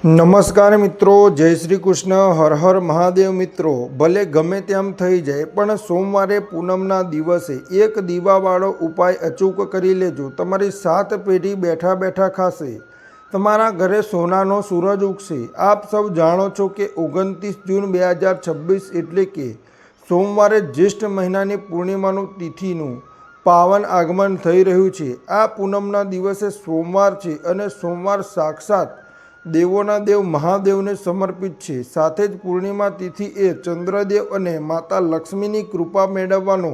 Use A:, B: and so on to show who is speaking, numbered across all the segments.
A: નમસ્કાર મિત્રો, જય શ્રી કૃષ્ણ, હર હર મહાદેવ મિત્રો। ભલે ગમે તેમ થઈ જાય પણ સોમવારે પૂનમના દિવસે એક દીવાવાળો ઉપાય અચૂક કરી લેજો। તમારી 7 પેઢી બેઠા બેઠા ખાશે। તમારા ઘરે સોનાનો સૂરજ ઉગશે। આપ સૌ જાણો છો કે 29 જૂન 2026 એટલે કે સોમવારે જ્યેષ્ઠ મહિનાની પૂર્ણિમાનું તિથિનું પાવન આગમન થઈ રહ્યું છે। આ પૂનમના દિવસે સોમવાર છે અને સોમવાર સાક્ષાત દેવોના દેવ મહાદેવને સમર્પિત છે। સાથે જ પૂર્ણિમા તિથિ એ ચંદ્રદેવ અને માતા લક્ષ્મીની કૃપા મેળવવાનો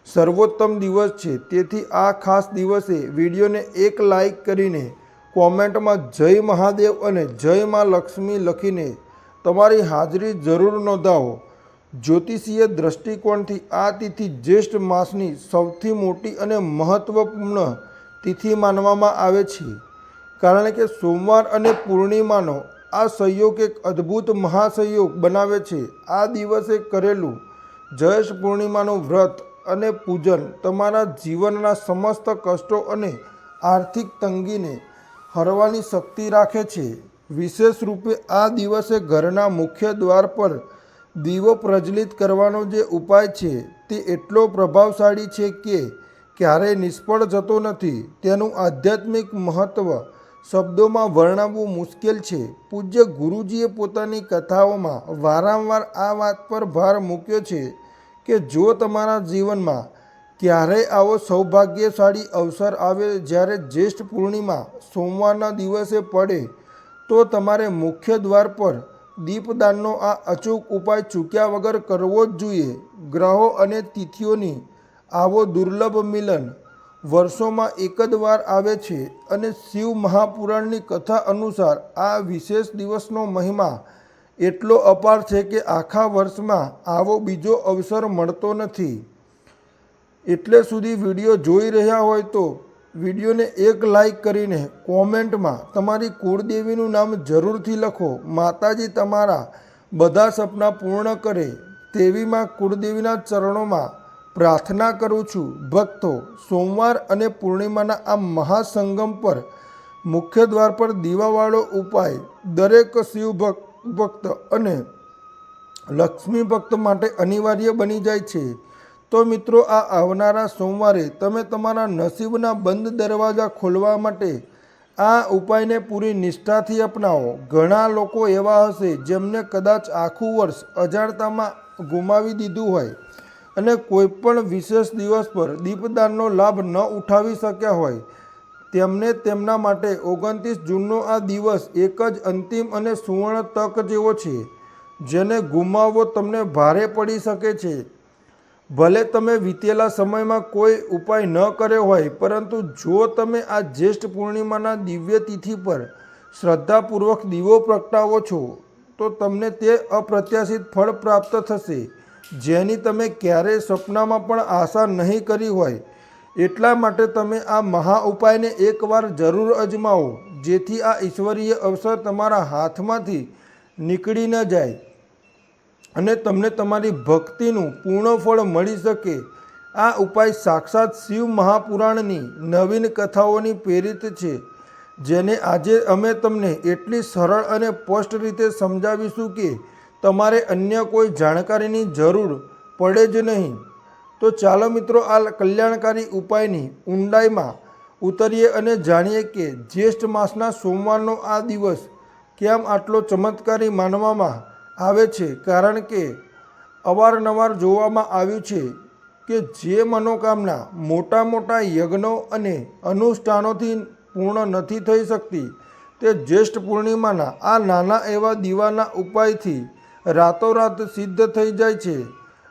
A: સર્વોત્તમ દિવસ છે। તેથી આ ખાસ દિવસે વિડીયોને એક લાઈક કરીને કોમેન્ટમાં જય મહાદેવ અને જય મા લક્ષ્મી લખીને તમારી હાજરી જરૂર નોંધાવો। જ્યોતિષીય દ્રષ્ટિકોણથી આ તિથિ જ્યેષ્ઠ માસની સૌથી મોટી અને મહત્વપૂર્ણ તિથિ માનવામાં આવે છે, કારણ કે સોમવાર અને પૂર્ણિમાનો આ સંયોગ એક અદ્ભુત મહાસંયોગ બનાવે છે। આ દિવસે કરેલું જયેશ પૂર્ણિમાનું વ્રત અને પૂજન તમારા જીવનના સમસ્ત કષ્ટો અને આર્થિક તંગીને હરવાની શક્તિ રાખે છે। વિશેષ રૂપે આ દિવસે ઘરના મુખ્ય દ્વાર પર દીવો પ્રજ્વલિત કરવાનો જે ઉપાય છે તે એટલો પ્રભાવશાળી છે કે ક્યારેય નિષ્ફળ જતો નથી। તેનું આધ્યાત્મિક મહત્ત્વ શબ્દોમાં વર્ણવવું મુશ્કેલ છે। પૂજ્ય ગુરુજીએ પોતાની કથાઓમાં વારંવાર આ વાત પર ભાર મૂક્યો છે કે જો તમારા જીવનમાં ક્યારેય આવો સૌભાગ્યશાળી અવસર આવે જ્યારે જ્યેષ્ઠ પૂર્ણિમા સોમવારના દિવસે પડે તો તમારે મુખ્ય દ્વાર પર દીપદાનનો આ અચૂક ઉપાય ચૂક્યા વગર કરવો જ જોઈએ। ગ્રહો અને તિથિઓની આવો દુર્લભ મિલન વર્ષોમાં એક જ વાર આવે છે અને શિવ મહાપુરાણની કથા અનુસાર આ વિશેષ દિવસનો મહિમા એટલો અપાર છે કે આખા વર્ષમાં આવો બીજો અવસર મળતો નથી। એટલે સુધી વિડીયો જોઈ રહ્યા હોય તો વિડીયોને એક લાઈક કરીને કોમેન્ટમાં તમારી કુળદેવીનું નામ જરૂરથી લખો। માતાજી તમારા બધા સપના પૂર્ણ કરે તેવી માં કુળદેવીના ચરણોમાં પ્રાર્થના કરું છું। ભક્તો, સોમવાર અને પૂર્ણિમાના આ મહાસંગમ પર મુખ્ય દ્વાર પર દીવાવાળો ઉપાય દરેક શિવ ભક્ત અને લક્ષ્મી ભક્ત માટે અનિવાર્ય બની જાય છે। તો મિત્રો, આ આવનારા સોમવારે તમે તમારા નસીબના બંધ દરવાજા ખોલવા માટે આ ઉપાયને પૂરી નિષ્ઠાથી અપનાવો। ઘણા લોકો એવા હશે જેમને કદાચ આખું વર્ષ અજાણતામાં ગુમાવી દીધું હોય અને કોઈ પણ વિશેષ દિવસ પર દીપદાનનો લાભ ન ઉઠાવી શક્યા હોય। તેમને તેમના માટે 29 જૂનનો આ દિવસ એક જ અંતિમ અને સુવર્ણ તક જેવો છે, જેને ગુમાવવો તમને ભારે પડી શકે છે। ભલે તમે વીતેલા સમયમાં કોઈ ઉપાય ન કર્યો હોય, પરંતુ જો તમે આ જ્યેષ્ઠ પૂર્ણિમાના દિવ્ય તિથિ પર શ્રદ્ધાપૂર્વક દીવો પ્રગટાવો છો તો તમને તે અપ્રત્યાશિત ફળ પ્રાપ્ત થશે, જેની તમે ક્યારેય સપનામાં પણ આશા નહીં કરી હોય। એટલા માટે તમે આ મહા ઉપાયને એકવાર જરૂર અજમાવો, જેથી આ ઈશ્વરીય અવસર તમારા હાથમાંથી નીકળી ન જાય અને તમને તમારી ભક્તિનું પૂર્ણ ફળ મળી શકે। આ ઉપાય સાક્ષાત શિવ મહાપુરાણની નવીન કથાઓની પ્રેરિત છે, જેને આજે અમે તમને એટલી સરળ અને સ્પષ્ટ રીતે સમજાવીશું કે તમારે અન્ય કોઈ જાણકારીની જરૂર પડે જ નહીં। તો ચાલો મિત્રો, આ કલ્યાણકારી ઉપાયની ઊંડાઈમાં ઉતરીએ અને જાણીએ કે જ્યેષ્ઠ માસના સોમવારનો આ દિવસ કેમ આટલો ચમત્કારી માનવામાં આવે છે। કારણ કે અવારનવાર જોવામાં આવ્યું છે કે જે મનોકામના મોટા મોટા યજ્ઞો અને અનુષ્ઠાનોથી પૂર્ણ નથી થઈ શકતી, તે જ્યેષ્ઠ પૂર્ણિમાના આ નાના એવા દીવાના ઉપાયથી રાતોરાત સિદ્ધ થઈ જાય છે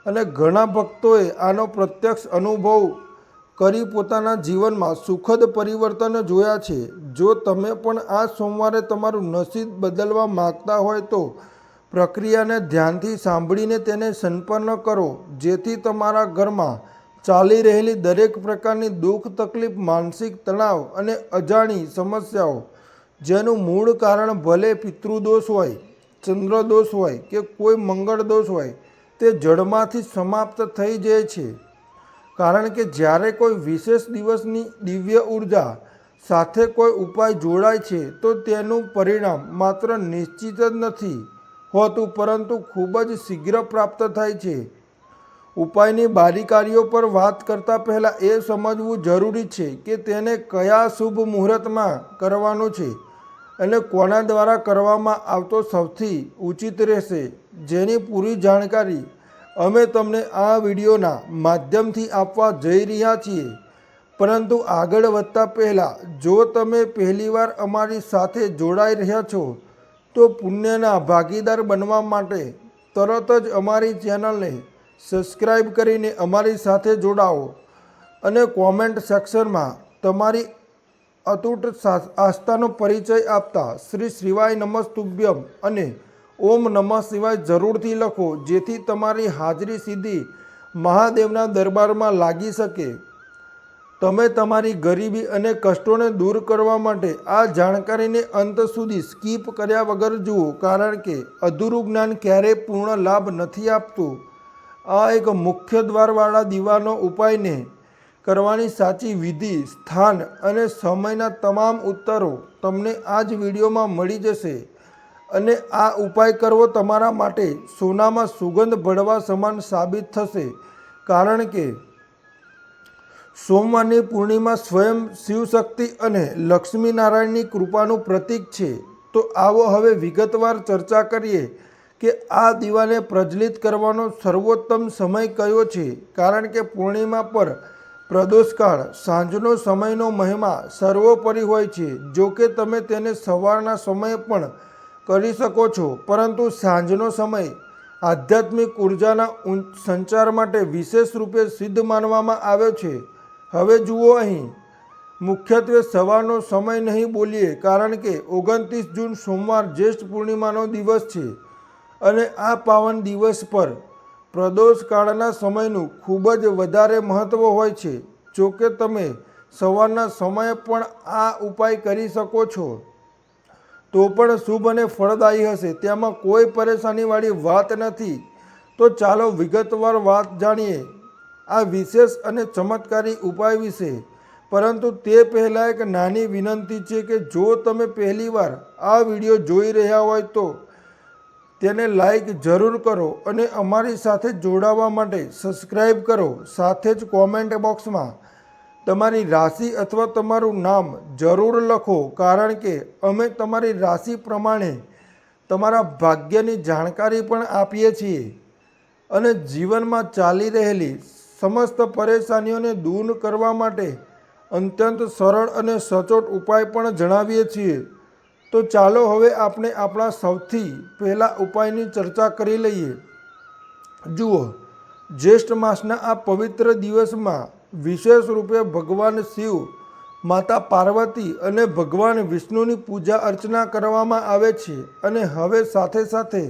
A: અને ઘણા ભક્તોએ આનો પ્રત્યક્ષ અનુભવ કરી પોતાના જીવનમાં સુખદ પરિવર્તન જોયા છે। જો તમે પણ આ સોમવારે તમારું નસીબ બદલવા માગતા હોય તો પ્રક્રિયાને ધ્યાનથી સાંભળીને તેને સંપન્ન કરો, જેથી તમારા ઘરમાં ચાલી રહેલી દરેક પ્રકારની દુઃખ, તકલીફ, માનસિક તણાવ અને અજાણી સમસ્યાઓ, જેનું મૂળ કારણ ભલે પિતૃદોષ હોય, ચંદ્રદોષ હોય કે કોઈ મંગળ દોષ હોય, તે જડમાંથી સમાપ્ત થઈ જાય છે। કારણ કે જ્યારે કોઈ વિશેષ દિવસની દિવ્ય ઉર્જા સાથે કોઈ ઉપાય જોડાય છે તો તેનું પરિણામ માત્ર નિશ્ચિત જ નથી હોતું, પરંતુ ખૂબ જ શીઘ્ર પ્રાપ્ત થાય છે. ઉપાયની બારીકારીઓ પર વાત કરતાં પહેલાં એ સમજવું જરૂરી છે કે તેને કયા શુભ મુહૂર્તમાં કરવાનું છે અને કોના દ્વારા કરવામાં આવતો સૌથી ઉચિત રહેશે, જેની પૂરી જાણકારી અમે તમને આ વિડીયોના માધ્યમથી આપવા જઈ રહ્યા છીએ. પરંતુ આગળ વધતા પહેલાં જો તમે પહેલીવાર અમારી સાથે જોડાઈ રહ્યા છો તો પુણ્યના ભાગીદાર બનવા માટે તરત જ અમારી ચેનલને સબસ્ક્રાઈબ કરીને અમારી સાથે જોડાઓ અને કોમેન્ટ સેક્શનમાં તમારી અતૂટ આસ્થાનો પરિચય આપતા શ્રી શિવાય નમસ્તુભ્યમ અને ઓમ નમઃ શિવાય જરૂરથી લખો, જેથી તમારી હાજરી સીધી મહાદેવના દરબારમાં લાગી શકે. તમે તમારી ગરીબી અને કષ્ટોને દૂર કરવા માટે આ જાણકારીને અંત સુધી સ્કીપ કર્યા વગર જુઓ, કારણ કે અધૂરું જ્ઞાન ક્યારેય પૂર્ણ લાભ નથી આપતું. આ એક મુખ્ય દ્વારવાળા દીવાનો ઉપાયને કરવાની સાચી વિધિ, સ્થાન અને સમયના તમામ ઉત્તરો તમને આ જ વિડીયોમાં મળી જશે. અને આ ઉપાય કરવો તમારા માટે સોનામાં સુગંધ ભળવા સમાન સાબિત થશે, કારણ કે સોમવારની પૂર્ણિમા સ્વયં શિવશક્તિ અને લક્ષ્મીનારાયણની કૃપાનું પ્રતીક છે. તો આવો હવે વિગતવાર ચર્ચા કરીએ કે આ દીવાને પ્રજ્વલિત કરવાનો સર્વોત્તમ સમય કયો છે, કારણ કે પૂર્ણિમા પર પ્રદોષકાળ સાંજનો સમયનો મહિમા સર્વોપરી હોય છે. જો કે તમે તેને સવારના સમયે પણ કરી શકો છો, પરંતુ સાંજનો સમય આધ્યાત્મિક ઉર્જાના સંચાર માટે વિશેષ રૂપે સિદ્ધ માનવામાં આવ્યો છે. હવે જુઓ, અહીં મુખ્યત્વે સવારનો સમય નહીં બોલીએ, કારણ કે 29 જૂન સોમવાર જ્યેષ્ઠ પૂર્ણિમાનો દિવસ છે અને આ પાવન દિવસ પર પ્રદોષકાળના સમયનું ખૂબ જ વધારે મહત્ત્વ હોય છે. જો કે તમે સવારના સમયે પણ આ ઉપાય કરી શકો છો તો પણ શુભ અને ફળદાયી હશે, તેમાં કોઈ પરેશાનીવાળી વાત નથી. તો ચાલો વિગતવાર વાત જાણીએ આ વિશેષ અને ચમત્કારી ઉપાય વિશે. પરંતુ તે પહેલાં એક નાની વિનંતી છે કે જો તમે પહેલીવાર આ વિડીયો જોઈ રહ્યા હોય તો તેને લાઈક જરૂર કરો અને અમારી સાથે જોડાવા માટે સબસ્ક્રાઈબ કરો. સાથે જ કોમેન્ટ બોક્સમાં તમારી રાશિ અથવા તમારું નામ જરૂર લખો, કારણ કે અમે તમારી રાશિ પ્રમાણે તમારા ભાગ્યની જાણકારી પણ આપીએ છીએ અને જીવનમાં ચાલી રહેલી સમસ્ત પરેશાનીઓને દૂર કરવા માટે અત્યંત સરળ અને સચોટ ઉપાય પણ જણાવીએ છીએ. તો ચાલો હવે આપણે આપણા સૌથી પહેલા ઉપાયની ચર્ચા કરી લઈએ. જુઓ, જ્યેષ્ઠ માસના આ પવિત્ર દિવસમાં વિશેષ રૂપે ભગવાન શિવ, માતા પાર્વતી અને ભગવાન વિષ્ણુની પૂજા અર્ચના કરવામાં આવે છે. અને હવે સાથે સાથે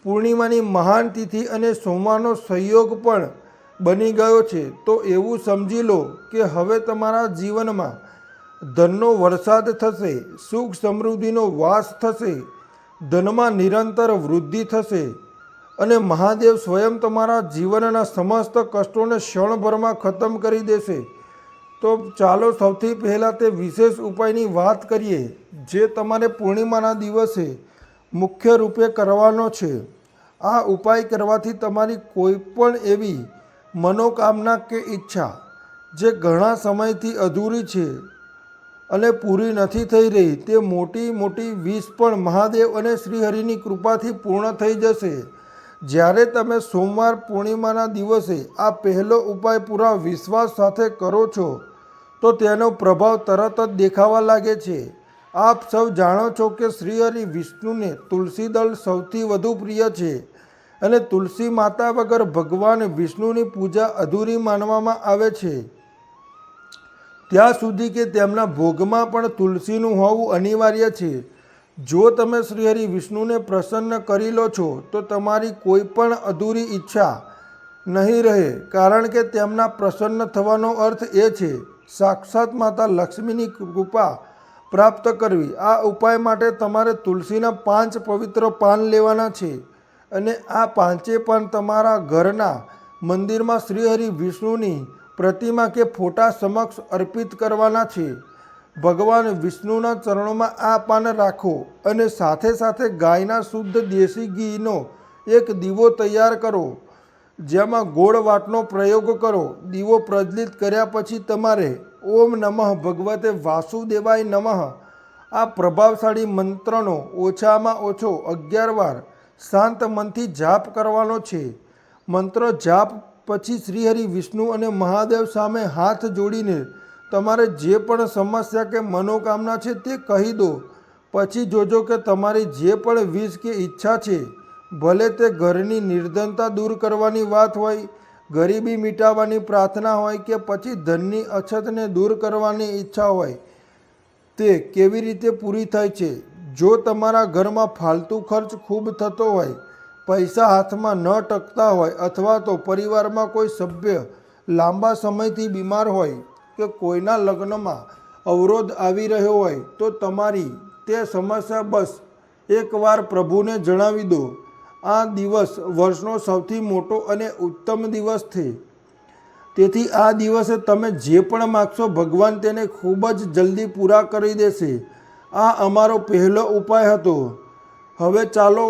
A: પૂર્ણિમાની મહાન તિથિ અને સોમવારનો સંયોગ પણ બની ગયો છે. તો એવું સમજી લો કે હવે તમારા જીવનમાં ધનનો વરસાદ થશે, સુખ સમૃદ્ધિનો વાસ થશે, ધનમાં નિરંતર વૃદ્ધિ થશે અને મહાદેવ સ્વયં તમારા જીવનના સમસ્ત કષ્ટોને ક્ષણભરમાં ખતમ કરી દેશે. તો ચાલો સૌથી પહેલાં તે વિશેષ ઉપાયની વાત કરીએ જે તમારે પૂર્ણિમાના દિવસે મુખ્ય રૂપે કરવાનો છે. આ ઉપાય કરવાથી તમારી કોઈ પણ એવી મનોકામના કે ઈચ્છા જે ઘણા સમયથી અધૂરી છે અને પૂરી નથી થઈ રહી, તે મોટી મોટી વિશ પણ મહાદેવ અને શ્રીહરિની કૃપાથી પૂર્ણ થઈ જશે. જ્યારે તમે સોમવાર પૂર્ણિમાના દિવસે આ પહેલો ઉપાય પૂરા વિશ્વાસ સાથે કરો છો તો તેનો પ્રભાવ તરત જ દેખાવા લાગે છે. આપ સૌ જાણો છો કે શ્રીહરિ વિષ્ણુને તુલસી દળ સૌથી વધુ પ્રિય છે અને તુલસી માતા વગર ભગવાન વિષ્ણુની પૂજા અધૂરી માનવામાં આવે છે. ત્યાં સુધી કે તેમના ભોગમાં પણ તુલસીનું હોવું અનિવાર્ય છે. જો તમે શ્રીહરિ વિષ્ણુને પ્રસન્ન કરી લો છો તો તમારી કોઈ પણ અધૂરી ઈચ્છા નહીં રહે, કારણ કે તેમના પ્રસન્ન થવાનો અર્થ એ છે સાક્ષાત માતા લક્ષ્મીની કૃપા પ્રાપ્ત કરવી. આ ઉપાય માટે તમારે તુલસીના 5 પવિત્ર પાન લેવાના છે અને આ 5 પાન તમારા ઘરના મંદિરમાં શ્રીહરિ વિષ્ણુની પ્રતિમા કે ફોટા સમક્ષ અર્પિત કરવાના છે. ભગવાન વિષ્ણુના ચરણોમાં આ પાન રાખો અને સાથે સાથે ગાયના શુદ્ધ દેશી ઘીનો એક દીવો તૈયાર કરો, જેમાં ગોળ વાટનો પ્રયોગ કરો. દીવો પ્રજ્વલિત કર્યા પછી તમારે ઓમ નમઃ ભગવતે વાસુદેવાય નમઃ આ પ્રભાવશાળી મંત્રનો ઓછામાં ઓછો 11 વાર શાંત મનથી જાપ કરવાનો છે. મંત્ર જાપ પછી શ્રીહરિ વિષ્ણુ અને મહાદેવ સામે હાથ જોડીને તમારે જે પણ સમસ્યા કે મનોકામના છે તે કહી દો. પછી જોજો કે તમારી જે પણ વિશ કે ઈચ્છા છે, ભલે તે ઘરની નિર્ધનતા દૂર કરવાની વાત હોય, ગરીબી મિટાવવાની પ્રાર્થના હોય કે પછી ધનની અછતને દૂર કરવાની ઈચ્છા હોય, તે કેવી રીતે પૂરી થાય છે. જો તમારા ઘરમાં ફાલતુ ખર્ચ ખૂબ થતો હોય, પૈસા હાથમાં ન ટકતા હોય અથવા તો પરિવારમાં કોઈ સભ્ય લાંબા સમયથી બીમાર હોય કે કોઈના લગ્નમાં અવરોધ આવી રહ્યો હોય, તો તમારી તે સમસ્યા બસ એકવાર પ્રભુને જણાવી દો. આ દિવસ વર્ષનો સૌથી મોટો અને ઉત્તમ દિવસ છે. તેથી આ દિવસે તમે જે પણ માગશો ભગવાન તેને ખૂબ જ જલ્દી પૂરા કરી દેશે. આ અમારો પહેલો ઉપાય હતો. હવે ચાલો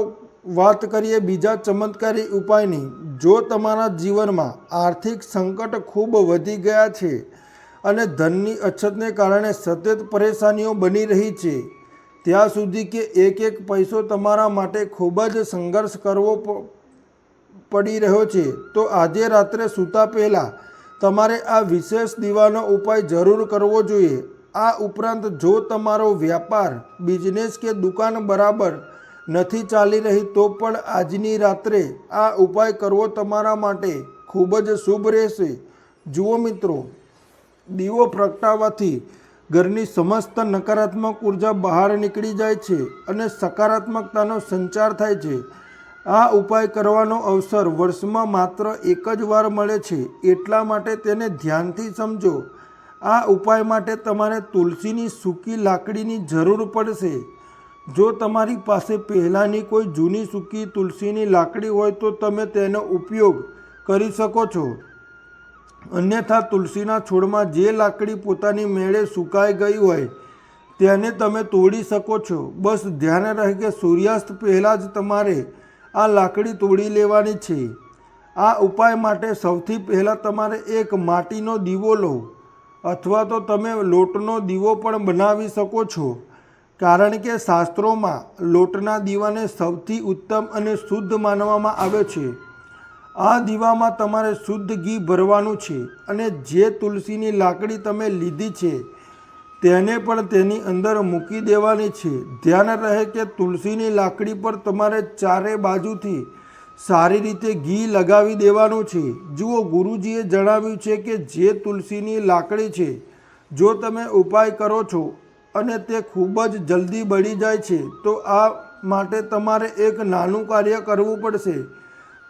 A: વાત કરીએ બીજા ચમત્કારી ઉપાયની. જો તમારા જીવનમાં આર્થિક સંકટ ખૂબ વધી ગયા છે અને ધનની અછતને કારણે સતત પરેશાનીઓ બની રહી છે, ત્યાં સુધી કે એક પૈસો તમારા માટે ખૂબ જ સંઘર્ષ કરવો પડી રહ્યો છે, તો આજે રાત્રે સૂતા પહેલાં તમારે આ વિશેષ દીવાનો ઉપાય જરૂર કરવો જોઈએ. આ ઉપરાંત જો તમારો વ્યાપાર, બિઝનેસ કે દુકાન બરાબર નથી ચાલી રહી, તો પણ આજની રાત્રે આ ઉપાય કરવો તમારા માટે ખૂબ જ શુભ રહેશે. જુઓ મિત્રો, દીવો પ્રગટાવવાથી ઘરની સમસ્ત નકારાત્મક ઉર્જા બહાર નીકળી જાય છે અને સકારાત્મકતાનો સંચાર થાય છે. આ ઉપાય કરવાનો અવસર વર્ષમાં માત્ર એક જ વાર મળે છે, એટલા માટે તેને ધ્યાનથી સમજો. આ ઉપાય માટે તમારે તુલસીની સૂકી લાકડીની જરૂર પડશે. જો તમારી પાસે પહેલાંની કોઈ જૂની સૂકી તુલસીની લાકડી હોય તો તમે તેનો ઉપયોગ કરી શકો છો. અન્યથા તુલસીના છોડમાં જે લાકડી પોતાની મેળે સુકાઈ ગઈ હોય તેને તમે તોડી શકો છો. બસ ધ્યાન રહે કે સૂર્યાસ્ત પહેલાં જ તમારે આ લાકડી તોડી લેવાની છે. આ ઉપાય માટે સૌથી પહેલાં તમારે એક માટીનો દીવો લો, અથવા તો તમે લોટનો દીવો પણ બનાવી શકો છો, કારણ કે શાસ્ત્રોમાં લોટના દીવાને સૌથી ઉત્તમ અને શુદ્ધ માનવામાં આવે છે. આ દીવામાં તમારે શુદ્ધ ઘી ભરવાનું છે અને જે તુલસીની લાકડી તમે લીધી છે તેને પણ તેની અંદર મૂકી દેવાની છે. ધ્યાન રહે કે તુલસીની લાકડી પર તમારે ચારે બાજુથી સારી રીતે ઘી લગાવી દેવાનું છે. જુઓ, ગુરુજીએ જણાવ્યું છે કે જે તુલસીની લાકડી છે, જો તમે ઉપાય કરો છો અને તે ખૂબ જ જલ્દી બળી જાય છે, તો આ માટે તમારે એક નાનું કાર્ય કરવું પડશે.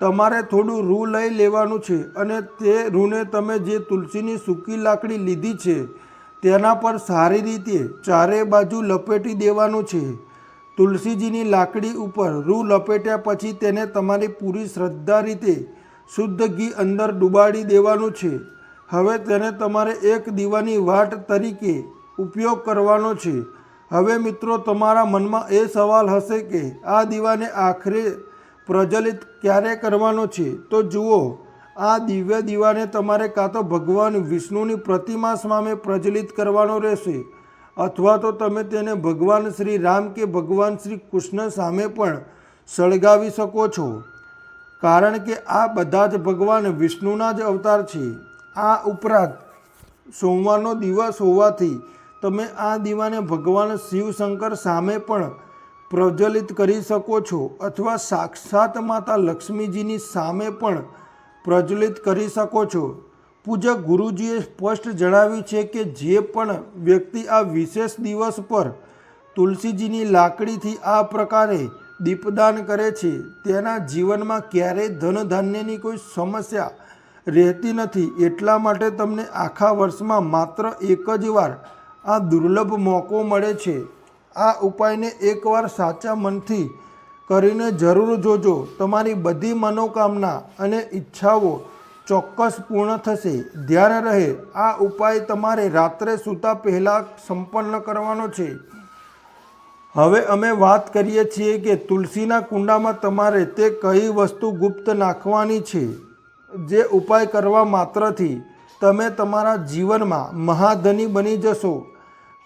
A: તમારે થોડું રૂ લઈ લેવાનું છે અને તે રૂને તમે જે તુલસીની સૂકી લાકડી લીધી છે તેના પર સારી રીતે ચારે બાજુ લપેટી દેવાનું છે. તુલસીજીની લાકડી ઉપર રૂ લપેટ્યા પછી તેને તમારી પૂરી શ્રદ્ધા રીતે શુદ્ધ ઘી અંદર ડુબાડી દેવાનું છે. હવે તેને તમારે એક દીવાની વાટ તરીકે ઉપયોગ કરવાનો છે. હવે મિત્રો, તમારા મનમાં એ સવાલ હશે કે આ દીવાને આખરે પ્રજ્વલિત ક્યારે કરવાનો છે? તો જુઓ, આ દિવ્ય દીવાને તમારે કાં તો ભગવાન વિષ્ણુની પ્રતિમા સામે પ્રજ્વલિત કરવાનો રહેશે, અથવા તો તમે તેને ભગવાન શ્રી રામ કે ભગવાન શ્રી કૃષ્ણ સામે પણ સળગાવી શકો છો, કારણ કે આ બધા જ ભગવાન વિષ્ણુના જ અવતાર છે. આ ઉપરાંત સોમવારનો દિવસ હોવાથી તમે આ દીવાને ભગવાન શિવશંકર સામે પણ પ્રજ્વલિત કરી શકો છો, અથવા સાક્ષાત માતા લક્ષ્મીજીની સામે પણ પ્રજ્વલિત કરી શકો છો. પૂજક ગુરુજીએ સ્પષ્ટ જણાવ્યું છે કે જે પણ વ્યક્તિ આ વિશેષ દિવસ પર તુલસીજીની લાકડીથી આ પ્રકારે દીપદાન કરે છે, તેના જીવનમાં ક્યારેય ધન ધાન્યની કોઈ સમસ્યા રહેતી નથી. એટલા માટે તમને આખા વર્ષમાં માત્ર એક જ વાર આ દુર્લભ મોકો મળે છે. આ ઉપાયને એકવાર સાચા મનથી કરીને જરૂર જોજો. તમારી બધી મનોકામના અને ઈચ્છાઓ ચોક્કસ પૂર્ણ થશે. ધ્યાન રહે, આ ઉપાય તમારે રાત્રે સૂતા પહેલાં સંપન્ન કરવાનો છે. હવે અમે વાત કરીએ છીએ કે તુલસીના કુંડામાં તમારે તે કઈ વસ્તુ ગુપ્ત નાખવાની છે. જે ઉપાય કરવા માત્રથી તમે તમારા જીવનમાં મહાધની બની જશો.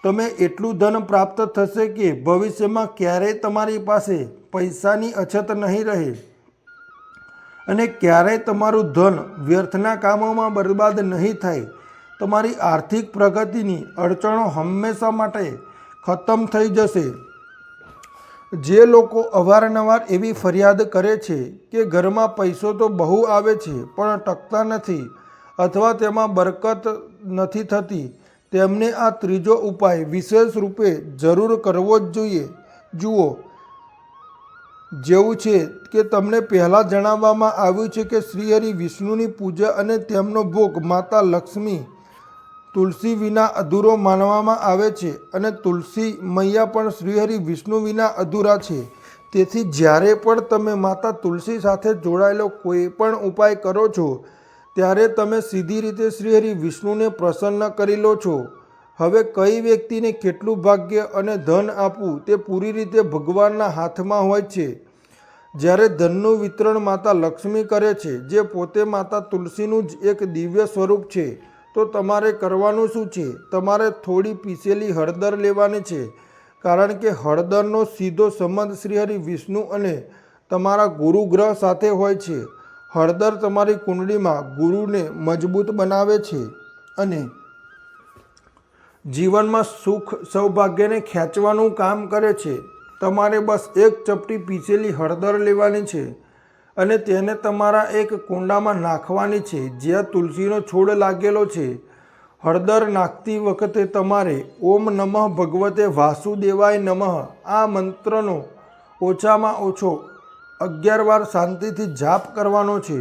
A: તમે એટલું ધન પ્રાપ્ત થશે કે ભવિષ્યમાં ક્યારેય તમારી પાસે પૈસાની અછત નહીં રહે અને ક્યારેય તમારું ધન વ્યર્થના કામોમાં બરબાદ નહીં થાય. તમારી આર્થિક પ્રગતિની અડચણો હંમેશા માટે ખતમ થઈ જશે. જે લોકો અવારનવાર એવી ફરિયાદ કરે છે કે ઘરમાં પૈસો તો બહુ આવે છે પણ ટકતા નથી અથવા તેમાં બરકત નથી થતી, તેમને આ ત્રીજો ઉપાય વિશેષ રૂપે જરૂર કરવો જ જોઈએ. જુઓ, જેવું છે કે તમને પહેલાં જણાવવામાં આવ્યું છે કે શ્રીહરિ વિષ્ણુની પૂજા અને તેમનો ભોગ માતા લક્ષ્મી તુલસી વિના અધૂરો માનવામાં આવે છે અને તુલસી મૈયા પણ શ્રીહરિ વિષ્ણુ વિના અધૂરા છે. તેથી જ્યારે પણ તમે માતા તુલસી સાથે જોડાયેલો કોઈ પણ ઉપાય કરો છો ત્યારે તમે સીધી રીતે શ્રીહરિ વિષ્ણુને પ્રસન્ન કરી લો છો. હવે કઈ વ્યક્તિને કેટલું ભાગ્ય અને ધન આપવું તે પૂરી રીતે ભગવાનના હાથમાં હોય છે. જ્યારે ધનનું વિતરણ માતા લક્ષ્મી કરે છે, જે પોતે માતા તુલસીનું જ એક દિવ્ય સ્વરૂપ છે, તો તમારે કરવાનું શું છે? તમારે થોડી પીસેલી હળદર લેવાની છે, કારણ કે હળદરનો સીધો સંબંધ શ્રીહરિ વિષ્ણુ અને તમારા ગુરુ ગ્રહ સાથે હોય છે. હળદર તમારી કુંડળીમાં ગુરુને મજબૂત બનાવે છે અને જીવનમાં સુખ સૌભાગ્યને ખેંચવાનું કામ કરે છે. તમારે બસ એક ચપટી પીસેલી હળદર લેવાની છે અને તેને તમારા એક કુંડામાં નાખવાની છે જ્યાં તુલસીનો છોડ લાગેલો છે. હળદર નાખતી વખતે તમારે ઓમ નમઃ ભગવતે વાસુદેવાય નમઃ આ મંત્રનો ઓછામાં ઓછો 11 વાર શાંતિથી જાપ કરવાનો છે.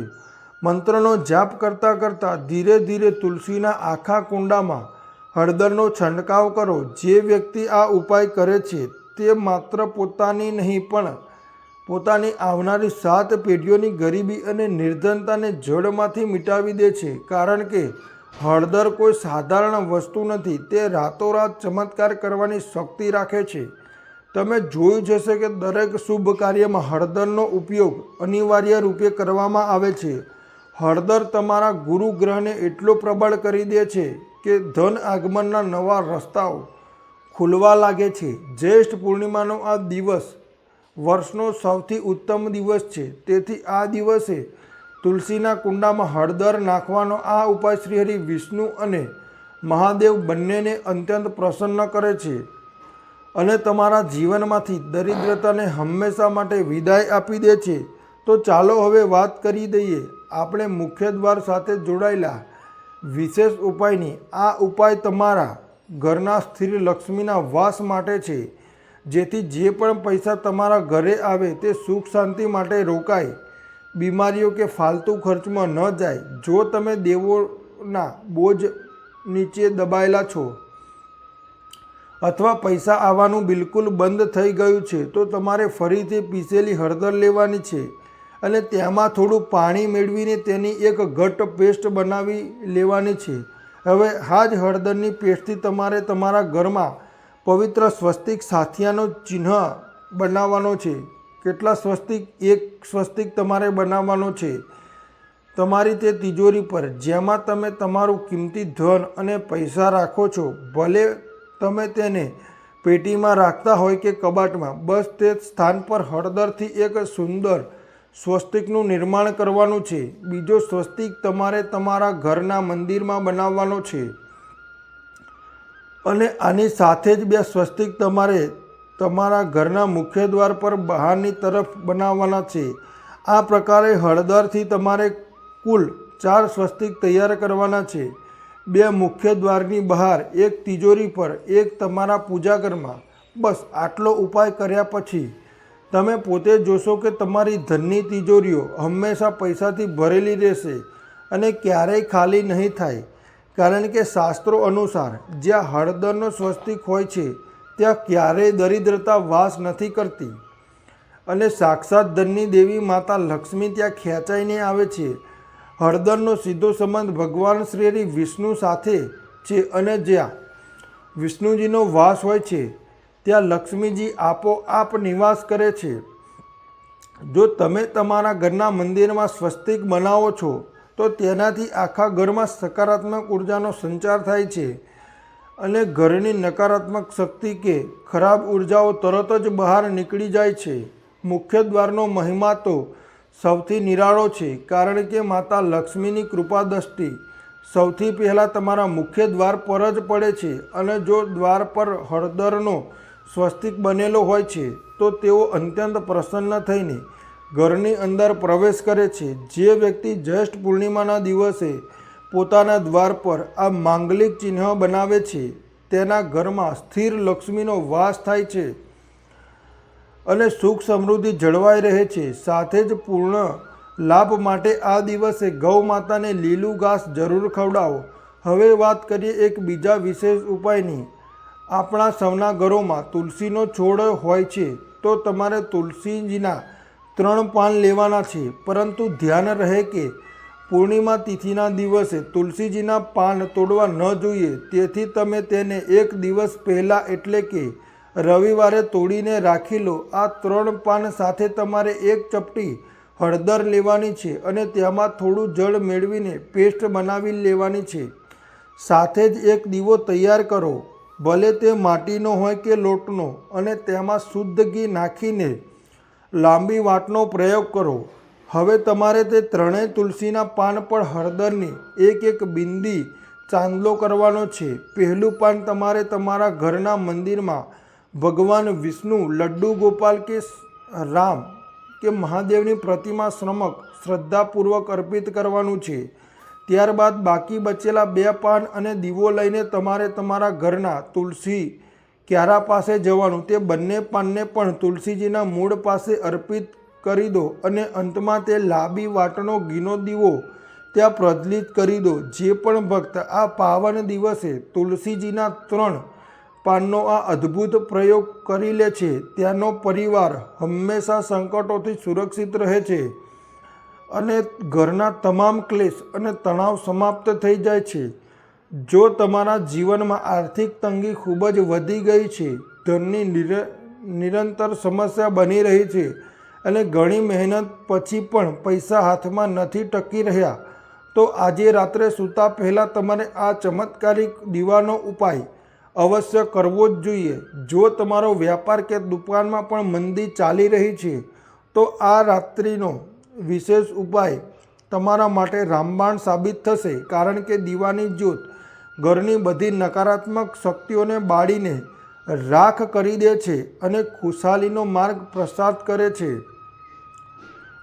A: મંત્રનો જાપ કરતાં કરતાં ધીરે ધીરે તુલસીના આખા કુંડામાં હળદરનો છંટકાવ કરો. જે વ્યક્તિ આ ઉપાય કરે છે તે માત્ર પોતાની નહીં પણ પોતાની આવનારી 7 પેઢીઓની ગરીબી અને નિર્ધનતાને જડમાંથી મિટાવી દે છે. કારણ કે હળદર કોઈ સાધારણ વસ્તુ નથી, તે રાતોરાત ચમત્કાર કરવાની શક્તિ રાખે છે. તમે જોયું જ હશે કે દરેક શુભ કાર્યમાં હળદરનો ઉપયોગ અનિવાર્ય રૂપે કરવામાં આવે છે. હળદર તમારા ગુરુ ગ્રહને એટલો પ્રબળ કરી દે છે કે ધન આગમનના નવા રસ્તાઓ ખુલવા લાગે છે. જ્યેષ્ઠ પૂર્ણિમાનો આ દિવસ વર્ષનો સૌથી ઉત્તમ દિવસ છે. તેથી આ દિવસે તુલસીના કુંડામાં હળદર નાખવાનો આ ઉપાય શ્રીહરિ વિષ્ણુ અને મહાદેવ બંનેને અત્યંત પ્રસન્ન કરે છે અને તમારા જીવનમાંથી દરિદ્રતાને હંમેશા માટે વિદાય આપી દે છે. તો ચાલો હવે વાત કરી દઈએ આપણે મુખ્ય દ્વાર સાથે જોડાયેલા વિશેષ ઉપાયની. આ ઉપાય તમારા ઘરના સ્થિર લક્ષ્મીના વાસ માટે છે, જેથી જે પણ પૈસા તમારા ઘરે આવે તે સુખ શાંતિ માટે રોકાય, બીમારીઓ કે ફાલતુ ખર્ચમાં ન જાય. જો તમે દેવોના બોજ નીચે દબાયેલા છો અથવા પૈસા આવવાનું બિલકુલ બંધ થઈ ગયું છે, તો તમારે ફરીથી પીસેલી હળદર લેવાની છે અને તેમાં થોડું પાણી મેળવીને તેની એક ઘટ્ટ પેસ્ટ બનાવી લેવાની છે. હવે આ જ હળદરની પેસ્ટથી તમારે તમારા ઘરમાં પવિત્ર સ્વસ્તિક સાથિયાનો ચિહ્ન બનાવવાનો છે. કેટલા સ્વસ્તિક? એક સ્વસ્તિક તમારે બનાવવાનો છે તમારી તે તિજોરી પર જેમાં તમે તમારું કિંમતી ધન અને પૈસા રાખો છો. ભલે તમે તેને પેટીમાં રાખતા હોય કે કબાટમાં, બસ તે સ્થાન પર હળદરથી એક સુંદર સ્વસ્તિકનું નિર્માણ કરવાનું છે. બીજો સ્વસ્તિક તમારે તમારા ઘરના મંદિરમાં બનાવવાનો છે અને આની સાથે જ 2 સ્વસ્તિક તમારે તમારા ઘરના મુખ્ય દ્વાર પર બહારની તરફ બનાવવાના છે. આ પ્રકારે હળદરથી તમારે કુલ 4 સ્વસ્તિક તૈયાર કરવાના છે. 2 મુખ્ય દ્વારની બહાર, 1 તિજોરી પર, 1 તમારા પૂજાઘરમાં. બસ આટલો ઉપાય કર્યા પછી તમે પોતે જોશો કે તમારી ધનની તિજોરીઓ હંમેશા પૈસાથી ભરેલી રહેશે અને ક્યારેય ખાલી નહીં થાય. કારણ કે શાસ્ત્રો અનુસાર જ્યાં હળદરનો સ્વસ્તિક હોય છે ત્યાં ક્યારેય દરિદ્રતા વાસ નથી કરતી અને સાક્ષાત ધનની દેવી માતા લક્ષ્મી ત્યાં ખેંચાઈને આવે છે. હળદરનો સીધો સંબંધ ભગવાન શ્રી વિષ્ણુ સાથે છે અને જ્યાં વિષ્ણુજીનો વાસ હોય છે ત્યાં લક્ષ્મીજી આપોઆપ નિવાસ કરે છે. જો તમે તમારા ઘરના મંદિરમાં સ્વસ્તિક બનાવો છો તો તેનાથી આખા ઘરમાં સકારાત્મક ઉર્જાનો સંચાર થાય છે અને ઘરની નકારાત્મક શક્તિ કે ખરાબ ઉર્જાઓ તરત જ બહાર નીકળી જાય છે. મુખ્ય દ્વારનો મહિમા તો સૌથી નિરાળો છે, કારણ કે માતા લક્ષ્મીની કૃપા દ્રષ્ટિ સૌથી પહેલાં તમારા મુખ્ય દ્વાર પર જ પડે છે અને જો દ્વાર પર હળદરનો સ્વસ્તિક બનેલો હોય છે તો તેઓ અત્યંત પ્રસન્ન થઈને ઘરની અંદર પ્રવેશ કરે છે. જે વ્યક્તિ જ્યેષ્ઠ પૂર્ણિમાના દિવસે પોતાના દ્વાર પર આ માંગલિક ચિહ્ન બનાવે છે તેના ઘરમાં સ્થિર લક્ષ્મીનો વાસ થાય છે અને સુખ સમૃદ્ધિ જળવાઈ રહે છે. સાથે જ પૂર્ણ લાભ માટે આ દિવસે ગૌ માતાને લીલું ઘાસ જરૂર ખવડાવો. હવે વાત કરીએ એક બીજા વિશેષ ઉપાયની. આપણા સૌના ઘરોમાં તુલસીનો છોડ હોય છે તો તમારે તુલસીજીના 3 પાન લેવાના છે, પરંતુ ધ્યાન રહે કે પૂર્ણિમા તિથિના દિવસે તુલસીજીના પાન તોડવા ન જોઈએ. તેથી તમે તેને એક દિવસ પહેલાં એટલે કે રવિવારે તોડીને રાખી લો. આ 3 પાન સાથે તમારે એક ચપટી હળદર લેવાની છે અને તેમાં થોડું જળ મેળવીને પેસ્ટ બનાવી લેવાની છે. સાથે જ એક દીવો તૈયાર કરો, ભલે તે માટીનો હોય કે લોટનો, અને તેમાં શુદ્ધ ઘી નાખીને લાંબી વાટનો પ્રયોગ કરો. હવે તમારે તે 3 તુલસીના પાન પર હળદરની એક બિંદી ચાંદલો કરવાનો છે. પહેલું પાન તમારે તમારા ઘરના મંદિરમાં ભગવાન વિષ્ણુ, લડ્ડુ ગોપાલ કે રામ કે મહાદેવની પ્રતિમા સમક્ષ શ્રદ્ધાપૂર્વક અર્પિત કરવાનું છે. ત્યારબાદ બાકી બચેલા 2 પાન અને દીવો લઈને તમારે તમારા ઘરના તુલસી ક્યારા પાસે જવાનું. તે બંને પાનને પણ તુલસીજીના મૂળ પાસે અર્પિત કરી દો અને અંતમાં તે લાંબી વાટનો ઘીનો દીવો ત્યાં પ્રજ્વલિત કરી દો. જે પણ ભક્ત આ પાવન દિવસે તુલસીજીના 3 પાનનો આ અદ્ભુત પ્રયોગ કરી લે છે ત્યાંનો પરિવાર હંમેશા સંકટોથી સુરક્ષિત રહે છે અને ઘરના તમામ ક્લેશ અને તણાવ સમાપ્ત થઈ જાય છે. જો તમારા જીવનમાં આર્થિક તંગી ખૂબ જ વધી ગઈ છે, ધનની નિરંતર સમસ્યા બની રહી છે અને ઘણી મહેનત પછી પણ પૈસા હાથમાં નથી ટકી રહ્યા, તો આજે રાત્રે સૂતા પહેલાં તમારે આ ચમત્કારિક દીવાનો ઉપાય અવશ્ય કરવો જ જોઈએ. જો તમારો વ્યાપાર કે દુકાનમાં પણ મંદી ચાલી રહી છે તો આ રાત્રિનો વિશેષ ઉપાય તમારા માટે રામબાણ સાબિત થશે, કારણ કે દીવાની જ્યોત ઘરની બધી નકારાત્મક શક્તિઓને બાળીને રાખ કરી દે છે અને ખુશાલીનો માર્ગ પ્રસાદ કરે છે.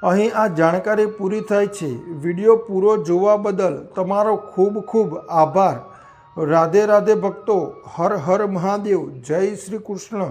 A: અહીં આ જાણકારી પૂરી થાય છે. વિડીયો પૂરો જોવા બદલ તમારો ખૂબ ખૂબ આભાર. રાધે રાધે ભક્તો. હર હર મહાદેવ. જય શ્રી કૃષ્ણ.